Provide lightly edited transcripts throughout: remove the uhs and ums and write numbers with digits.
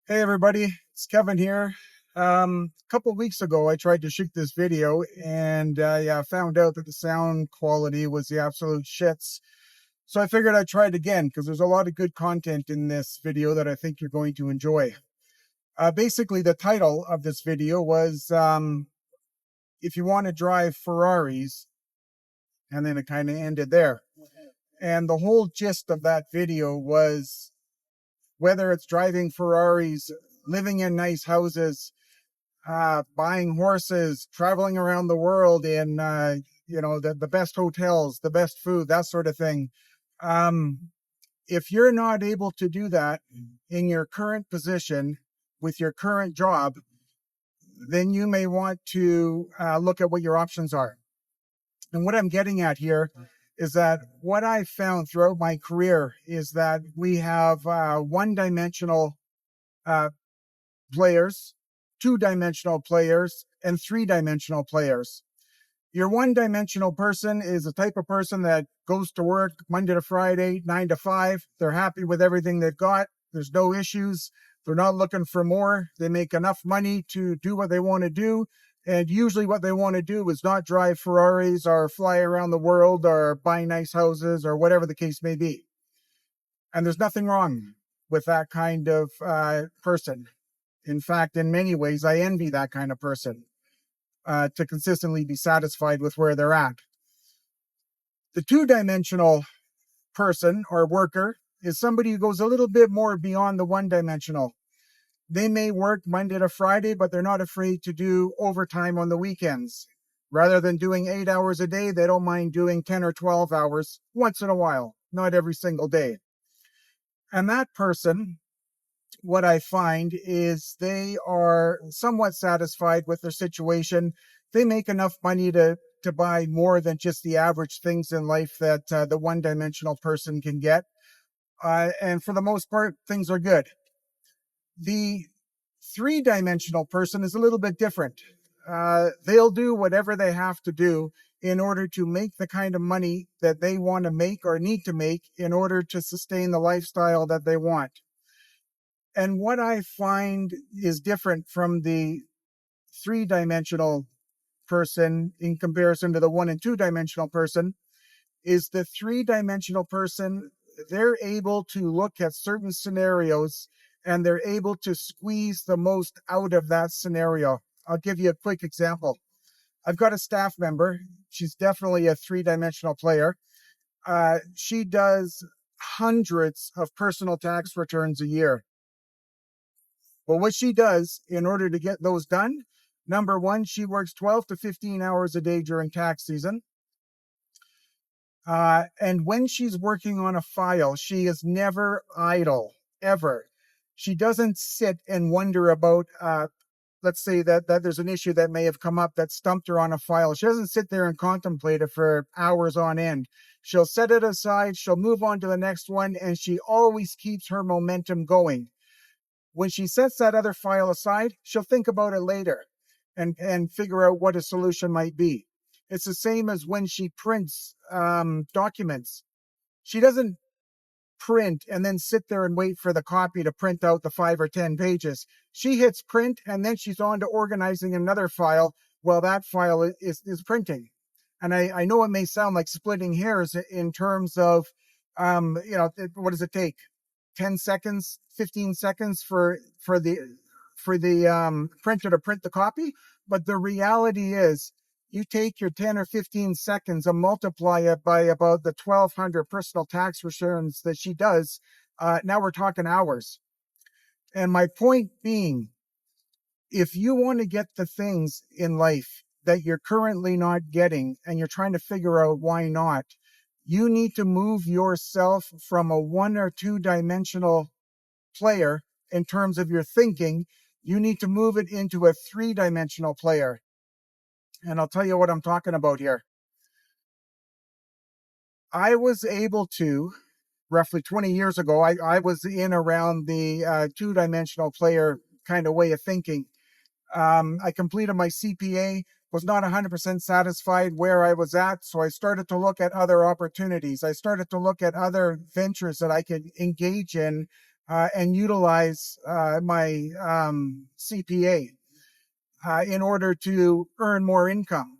Hey everybody, it's Kevin here. A couple of weeks ago, I tried to shoot this video and I found out that the sound quality was the absolute shits. So I figured I'd try it again because there's a lot of good content in this video that I think you're going to enjoy. Basically, the title of this video was if you want to drive Ferraris, and then it kind of ended there. And the whole gist of that video was whether it's driving Ferraris, living in nice houses, buying horses, traveling around the world in, the best hotels, the best food, that sort of thing. If you're not able to do that in your current position with your current job, then you may want to look at what your options are. And what I'm getting at here is that what I found throughout my career is that we have one-dimensional players, two-dimensional players, and three-dimensional players. Your one-dimensional person is the type of person that goes to work Monday to Friday, 9 to 5. They're happy with everything they've got. There's no issues. They're not looking for more. They make enough money to do what they want to do. And usually what they want to do is not drive Ferraris or fly around the world or buy nice houses or whatever the case may be. And there's nothing wrong with that kind of person. In fact, in many ways, I envy that kind of person to consistently be satisfied with where they're at. The two-dimensional person or worker is somebody who goes a little bit more beyond the one-dimensional. They may work Monday to Friday, but they're not afraid to do overtime on the weekends. Rather than doing 8 hours a day, they don't mind doing 10 or 12 hours once in a while, not every single day. And that person, what I find is they are somewhat satisfied with their situation. They make enough money to buy more than just the average things in life that the one-dimensional person can get. And for the most part, things are good. The three-dimensional person is a little bit different. They'll do whatever they have to do in order to make the kind of money that they want to make or need to make in order to sustain the lifestyle that they want. And what I find is different from the three-dimensional person in comparison to the one and two-dimensional person is the three-dimensional person, they're able to look at certain scenarios and they're able to squeeze the most out of that scenario. I'll give you a quick example. I've got a staff member. She's definitely a three-dimensional player. She does hundreds of personal tax returns a year. Well, what she does in order to get those done, number one, she works 12 to 15 hours a day during tax season. And when she's working on a file, she is never idle, ever. She doesn't sit and wonder about, let's say that there's an issue that may have come up that stumped her on a file. She doesn't sit there and contemplate it for hours on end. She'll set it aside, she'll move on to the next one, and she always keeps her momentum going. When she sets that other file aside, she'll think about it later and figure out what a solution might be. It's the same as when she prints documents. She doesn't print and then sit there and wait for the copy to print out the 5 or 10 pages. She hits print and then she's on to organizing another file while that file is printing. And I know it may sound like splitting hairs in terms of, what does it take? 10 seconds, 15 seconds for the printer to print the copy. But the reality is you take your 10 or 15 seconds and multiply it by about the 1,200 personal tax returns that she does. Now we're talking hours. And my point being, if you want to get the things in life that you're currently not getting and you're trying to figure out why not, you need to move yourself from a one or two dimensional player in terms of your thinking. You need to move it into a three-dimensional player. And I'll tell you what I'm talking about here. I was able to, roughly 20 years ago, I was in around the two-dimensional player kind of way of thinking. I completed my CPA, was not 100% satisfied where I was at, so I started to look at other opportunities. I started to look at other ventures that I could engage in and utilize my CPA in order to earn more income.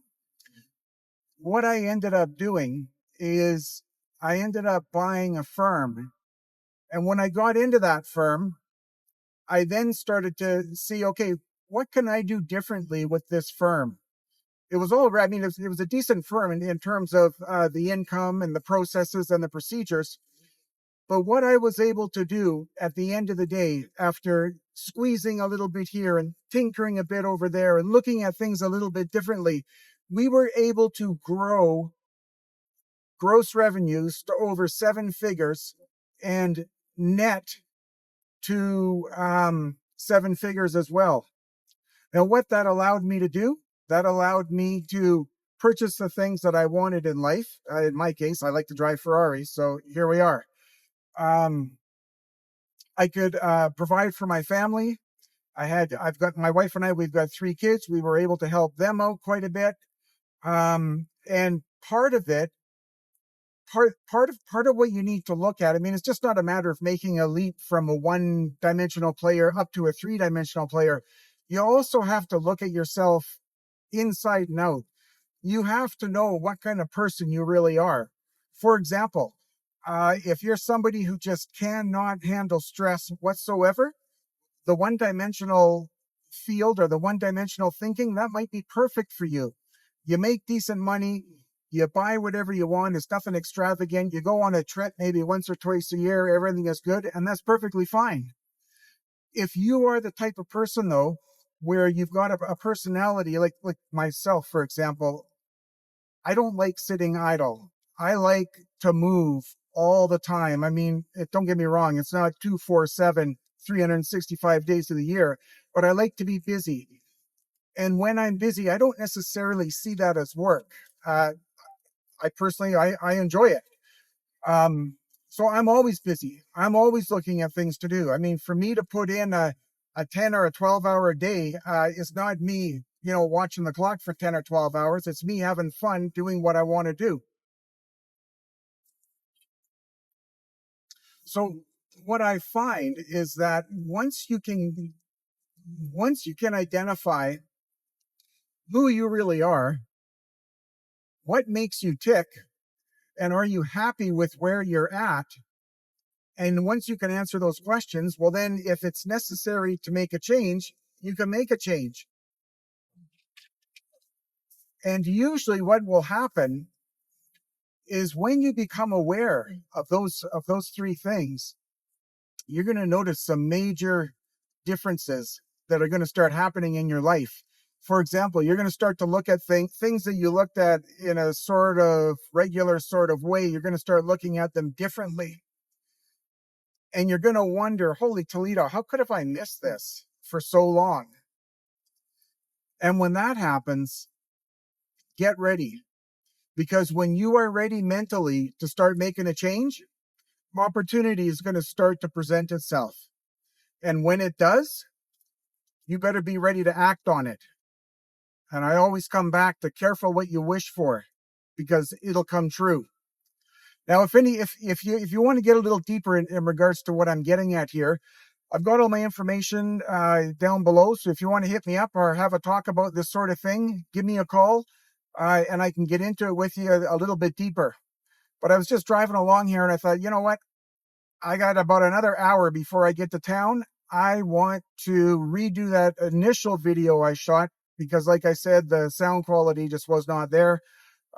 What I ended up doing is I ended up buying a firm. And when I got into that firm, I then started to see, okay, what can I do differently with this firm? It was all, I mean, it was a decent firm in terms of the income and the processes and the procedures. But what I was able to do at the end of the day, after squeezing a little bit here and tinkering a bit over there and looking at things a little bit differently, we were able to grow gross revenues to over 7 figures and net to 7 figures as well. Now, what that allowed me to do, that allowed me to purchase the things that I wanted in life. In my case, I like to drive Ferraris, so here we are. I could provide for my family. I've got my wife and I, we've got 3 kids. We were able to help them out quite a bit. And part of it, part of what you need to look at, I mean, it's just not a matter of making a leap from a 1-dimensional player up to a 3-dimensional player. You also have to look at yourself inside and out. You have to know what kind of person you really are. For example, if you're somebody who just cannot handle stress whatsoever, the 1-dimensional field or the 1-dimensional thinking, that might be perfect for you. You make decent money, you buy whatever you want, it's nothing extravagant, you go on a trip maybe once or twice a year, everything is good, and that's perfectly fine. If you are the type of person, though, where you've got a personality, like myself, for example, I don't like sitting idle. I like to move all the time. I mean, don't get me wrong, it's not 247, 365 days of the year, but I like to be busy. And when I'm busy, I don't necessarily see that as work. I personally, I enjoy it. So I'm always busy. I'm always looking at things to do. I mean, for me to put in a 10 or a 12-hour day is not me, watching the clock for 10 or 12 hours. It's me having fun doing what I want to do. So what I find is that once you can identify who you really are, what makes you tick, and are you happy with where you're at? And once you can answer those questions, well, then if it's necessary to make a change, you can make a change. And usually what will happen is when you become aware of those 3 things, you're going to notice some major differences that are going to start happening in your life. For example, you're going to start to look at things that you looked at in a sort of regular sort of way. You're going to start looking at them differently. And you're going to wonder, holy Toledo, how could have I missed this for so long? And when that happens, get ready. Because when you are ready mentally to start making a change, opportunity is going to start to present itself. And when it does, you better be ready to act on it. And I always come back to careful what you wish for, because it'll come true. Now, if you want to get a little deeper in regards to what I'm getting at here, I've got all my information down below. So if you want to hit me up or have a talk about this sort of thing, give me a call and I can get into it with you a little bit deeper. But I was just driving along here and I thought, you know what? I got about another hour before I get to town. I want to redo that initial video I shot because, like I said, the sound quality just was not there.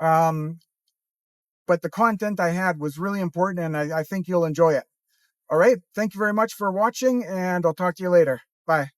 But the content I had was really important, and I think you'll enjoy it. All right. Thank you very much for watching, and I'll talk to you later. Bye.